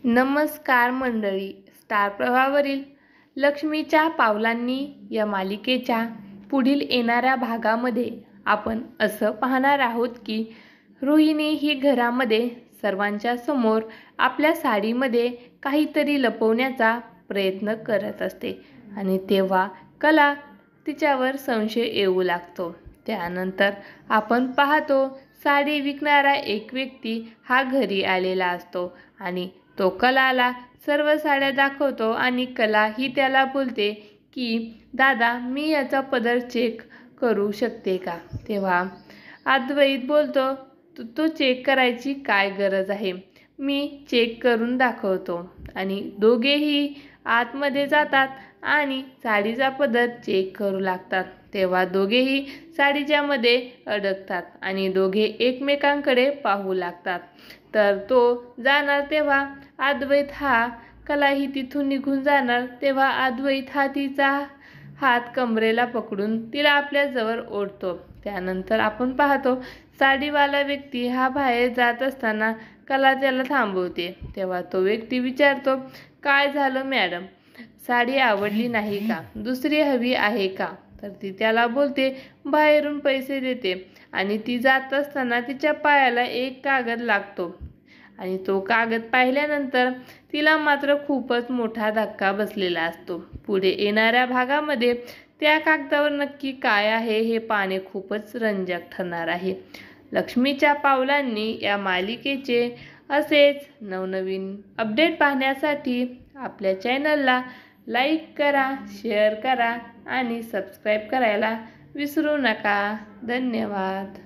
नमस्कार मंडळी. स्टार प्रवाहावरील लक्ष्मीच्या पावलांनी या मालिकेच्या पुढील येणाऱ्या भागामध्ये आपण असं पाहणार आहोत की रोहिणी ही घरामध्ये सर्वांच्या समोर आपल्या साडीमध्ये काहीतरी लपवण्याचा प्रयत्न करत असते आणि तेव्हा कला तिच्यावर संशय येऊ लागतो. त्यानंतर आपण पाहतो साडी विकणारा एक व्यक्ती हा घरी आलेला असतो आणि तो कलाला सर्व साड्या दाखवतो आणि कला ही त्याला बोलते की दादा, मी याचा पदर चेक करू शकते का? तेव्हा अद्वैत बोलतो, तो चेक करायची काय गरज आहे, मी चेक करून दाखवतो. आणि दोघेही आतमध्ये जातात आणि साडीचा पदर चेक करू लागतात. तेव्हा दोघेही साडीच्या मध्ये अडकतात आणि दोघे एकमेकांकडे पाहू लागतात. तर तो जाणार तेव्हा अद्वैत हा कलाही तिथून निघून जाणार तेव्हा अद्वैत हा तिचा हात कमरेला पकडून तिला आपल्या जवळ ओढतो. त्यानंतर आपण पाहतो साडीवाला व्यक्ती हा बाहेर जात असताना कला त्याला थांबवते. तेव्हा तो व्यक्ती विचारतो, काय झालं मॅडम, साडी आवडली नाही का? दुसरी हवी आहे का? तर ती त्याला बोलते, बाहेरून पैसे देते. आणि ती जात असताना तिच्या पायाला एक कागद लागतो आणि तो कागद पाहिल्यानंतर तिला मात्र खूपच मोठा धक्का बसलेला असतो. पुढे येणाऱ्या भागामध्ये त्या कागदावर नक्की काय आहे हे पाहणे खूपच रंजक ठरणार आहे. लक्ष्मीच्या पावलांनी या मालिकेचे असेच नवनवीन अपडेट पाहण्यासाठी आपल्या चॅनलला लाईक करा, शेअर करा आणि सबस्क्राईब करायला विसरू नका. धन्यवाद.